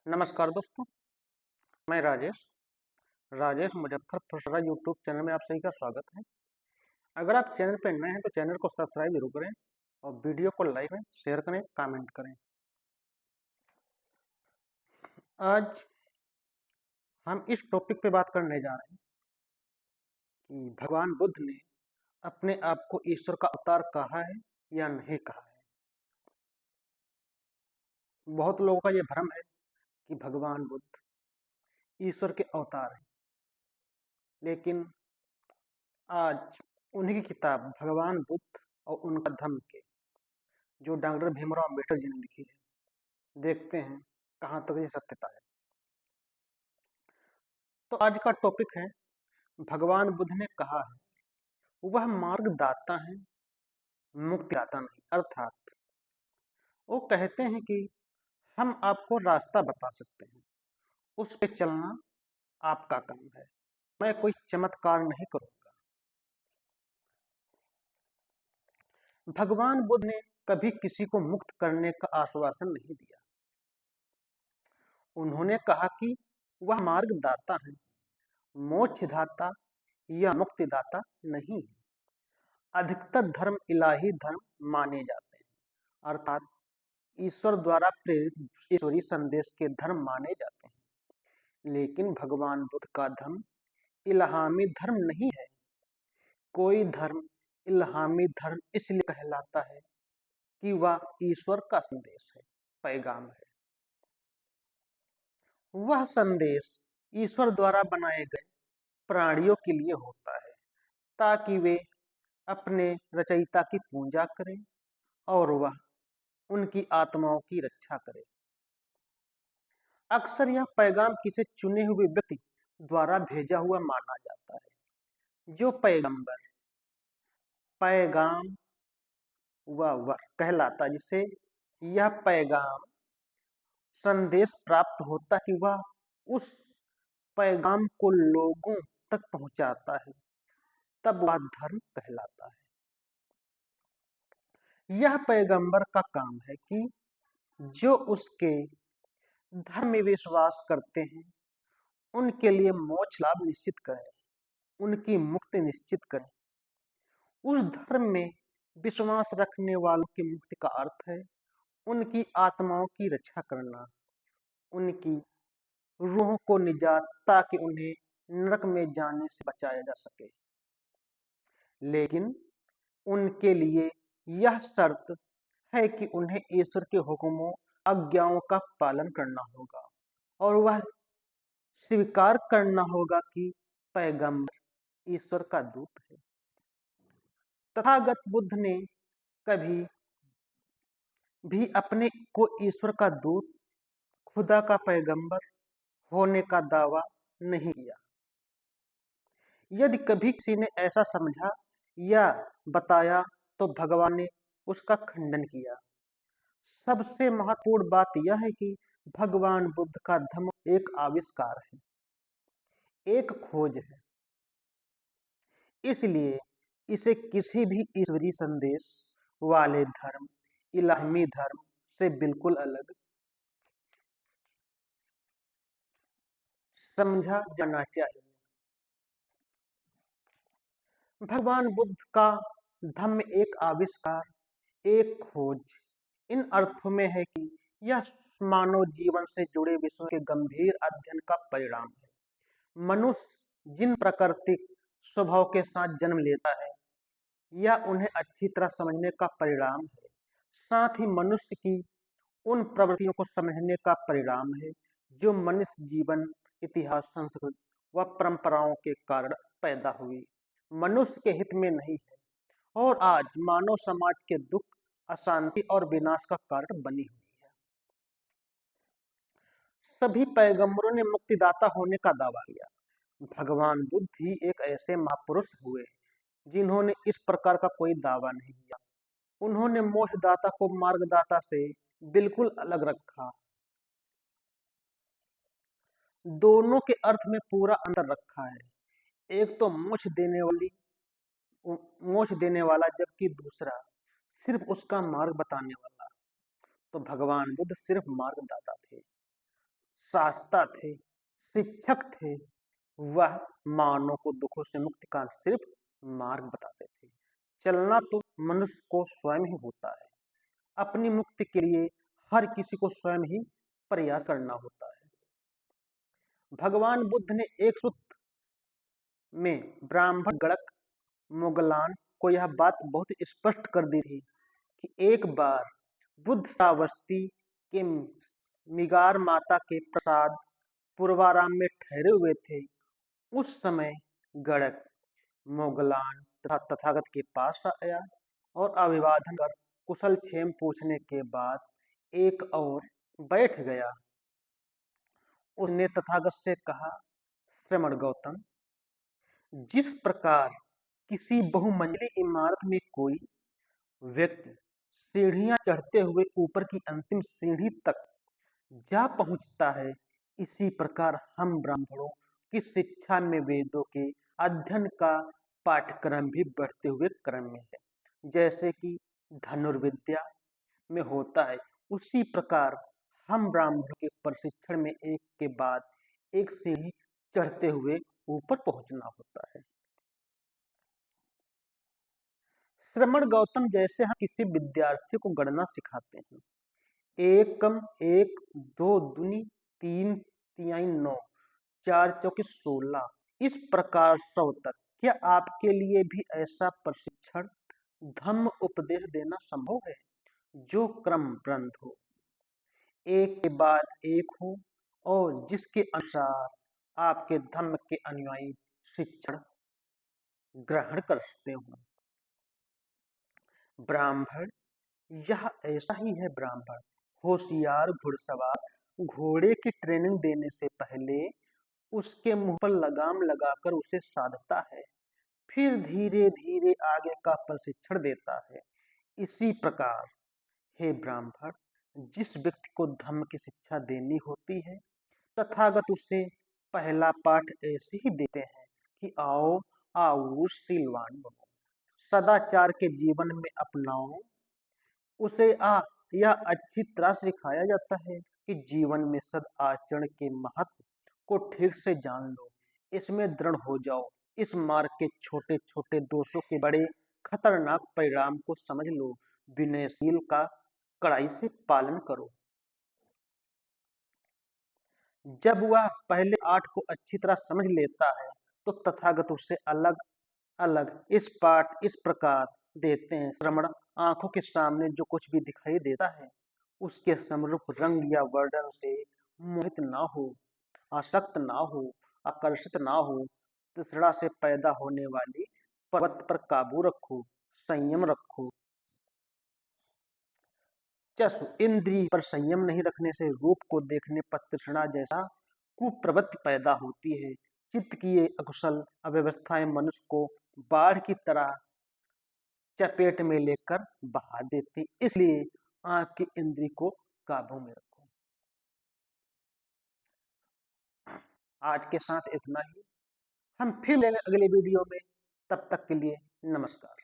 नमस्कार दोस्तों, मैं राजेश राजेश मुजफ्फरपुर यूट्यूब चैनल में आप सभी का स्वागत है। अगर आप चैनल पर नए हैं तो चैनल को सब्सक्राइब जरूर करें और वीडियो को लाइक करें, शेयर करें, कमेंट करें। आज हम इस टॉपिक पे बात करने जा रहे हैं कि भगवान बुद्ध ने अपने आप को ईश्वर का अवतार कहा है या नहीं कहा है। बहुत लोगों का ये भ्रम है कि भगवान बुद्ध ईश्वर के अवतार हैं, लेकिन आज उन्हीं की किताब भगवान बुद्ध और उनका धम्म के जो डॉक्टर भीमराव अम्बेडकर जी ने लिखी है, देखते हैं कहाँ तक ये सत्यता है। तो आज का टॉपिक है भगवान बुद्ध ने कहा है वह मार्गदाता है, मुक्तिदाता नहीं। अर्थात वो कहते हैं कि हम आपको रास्ता बता सकते हैं, उस पे चलना आपका काम है, मैं कोई चमत्कार नहीं करूंगा। भगवान बुद्ध ने कभी किसी को मुक्त करने का आश्वासन नहीं दिया। उन्होंने कहा कि वह मार्गदाता है, मोक्षदाता या मुक्तिदाता नहीं है। अधिकतर धर्म इलाही धर्म माने जाते हैं, अर्थात ईश्वर द्वारा प्रेरित ईश्वरीय संदेश के धर्म माने जाते हैं। लेकिन भगवान बुद्ध का धर्म इल्हामी धर्म नहीं है। कोई धर्म इल्हामी धर्म इसलिए कहलाता है कि वह ईश्वर का संदेश है, पैगाम है। वह संदेश ईश्वर द्वारा बनाए गए प्राणियों के लिए होता है, ताकि वे अपने रचयिता की पूजा करें और वह उनकी आत्माओं की रक्षा करे। अक्सर यह पैगाम किसी चुने हुए व्यक्ति द्वारा भेजा हुआ माना जाता है। जो पैगंबर पैगाम व वर कहलाता, जिसे यह पैगाम संदेश प्राप्त होता कि वह उस पैगाम को लोगों तक पहुंचाता है, तब वह धर्म कहलाता है। यह पैगंबर का काम है कि जो उसके धर्म में विश्वास करते हैं उनके लिए मोक्ष लाभ निश्चित करें, उनकी मुक्ति निश्चित करें। उस धर्म में विश्वास रखने वालों की मुक्ति का अर्थ है उनकी आत्माओं की रक्षा करना, उनकी रूह को निजात, ताकि उन्हें नरक में जाने से बचाया जा सके। लेकिन उनके लिए यह शर्त है कि उन्हें ईश्वर के हुक्मों आज्ञाओं का पालन करना होगा और वह स्वीकार करना होगा कि पैगंबर ईश्वर का दूत है। तथागत बुद्ध ने कभी भी अपने को ईश्वर का दूत, खुदा का पैगंबर होने का दावा नहीं किया। यदि कभी किसी ने ऐसा समझा या बताया तो भगवान ने उसका खंडन किया। सबसे महत्वपूर्ण बात यह है कि भगवान बुद्ध का धर्म एक आविष्कार है, एक खोज है। इसलिए इसे किसी भी ईश्वरीय संदेश वाले धर्म, इलाही धर्म से बिल्कुल अलग समझा जाना चाहिए। भगवान बुद्ध का धम्म एक आविष्कार, एक खोज इन अर्थों में है कि यह मानव जीवन से जुड़े विषयों के गंभीर अध्ययन का परिणाम है। मनुष्य जिन प्राकृतिक स्वभाव के साथ जन्म लेता है, यह उन्हें अच्छी तरह समझने का परिणाम है। साथ ही मनुष्य की उन प्रवृत्तियों को समझने का परिणाम है जो मनुष्य जीवन, इतिहास, संस्कृति व परंपराओं के कारण पैदा हुई, मनुष्य के हित में नहीं है और आज मानव समाज के दुख, अशांति और विनाश का कारण बनी हुई है। सभी पैगंबरों ने मुक्तिदाता होने का दावा किया। भगवान बुद्ध ही एक ऐसे महापुरुष हुए जिन्होंने इस प्रकार का कोई दावा नहीं किया। उन्होंने मोक्षदाता को मार्गदाता से बिल्कुल अलग रखा। दोनों के अर्थ में पूरा अंतर रखा है। एक तो मोक्ष देने वाला, जबकि दूसरा सिर्फ उसका मार्ग बताने वाला। तो भगवान बुद्ध सिर्फ मार्गदाता थे। शास्ता थे, शिक्षक थे। वह मानव को दुखों से मुक्ति का सिर्फ मार्ग बताते थे। चलना तो मनुष्य को स्वयं ही होता है। अपनी मुक्ति के लिए हर किसी को स्वयं ही प्रयास करना होता है। भगवान बुद्ध ने एक सूत्र में ब्राह्मण गणक मोगलान को यह बात बहुत स्पष्ट कर दी थी कि एक बार बुद्ध श्रावस्ती के मिगार माता के प्रसाद पूर्वाराम में ठहरे हुए थे। उस समय गणक मोगलान तथा तथागत के पास आया और अभिवादन कर कुशल क्षेम पूछने के बाद एक और बैठ गया। उसने तथागत से कहा, श्रमण गौतम, जिस प्रकार किसी बहुमंजिली इमारत में कोई व्यक्ति सीढ़ियां चढ़ते हुए ऊपर की अंतिम सीढ़ी तक जा पहुंचता है, इसी प्रकार हम ब्राह्मणों की शिक्षा में वेदों के अध्ययन का पाठ्यक्रम भी बढ़ते हुए क्रम में है। जैसे कि धनुर्विद्या में होता है, उसी प्रकार हम ब्राह्मणों के प्रशिक्षण में एक के बाद एक सीढ़ी चढ़ते हुए ऊपर पहुंचना होता है। श्रमण गौतम, जैसे हम किसी विद्यार्थी को गणना सिखाते हैं, एक कम एक, दो दूनी तीन, तिहाई नौ, चार चौके 16, इस प्रकार 100 तक। क्या आपके लिए भी ऐसा प्रशिक्षण धम्म उपदेश देना संभव है जो क्रमबद्ध हो, एक के बाद एक हो और जिसके अनुसार आपके धम्म के अनुयायी शिक्षण ग्रहण कर सकते हो? ब्राह्मण, यह ऐसा ही है। ब्राह्मण होशियार घुड़सवार घोड़े की ट्रेनिंग देने से पहले उसके मुंह पर लगाम लगाकर उसे साधता है, फिर धीरे धीरे आगे का प्रशिक्षण देता है। इसी प्रकार हे ब्राह्मण, जिस व्यक्ति को धम्म की शिक्षा देनी होती है, तथागत उसे पहला पाठ ऐसे ही देते हैं कि आओ आओ शीलवान बनो, सदाचार के जीवन में अपनाओ। उसे यह अच्छी तरह सिखाया जाता है कि जीवन में सद आचरण के महत्व को ठीक से जान लो, इसमें दृढ़ हो जाओ, इस मार्ग के छोटे छोटे दोषों के बड़े खतरनाक परिणाम को समझ लो, विनयशील का कड़ाई से पालन करो। जब वह पहले 8 को अच्छी तरह समझ लेता है, तो तथागत उसे अलग अलग इस पाठ इस प्रकार देते हैं। श्रवण, आंखों के सामने जो कुछ भी दिखाई देता है, उसके समरूप रंग या वर्णन से मोहित ना हो, आसक्त ना हो, आकर्षित ना हो। तृष्णा से पैदा होने वाली पर्वत पर काबू रखो, संयम रखो। चक्षु इंद्रिय पर संयम नहीं रखने से रूप को देखने पर तृष्णा जैसा कुप्रवृत्ति पैदा होती है। चित्त की ये अकुशल अव्यवस्थाएं मनुष्य को बाढ़ की तरह चपेट में लेकर बहा देती। इसलिए आंख की इंद्री को काबू में रखो। आज के साथ इतना ही। हम फिर मिलेंगे अगले वीडियो में। तब तक के लिए नमस्कार।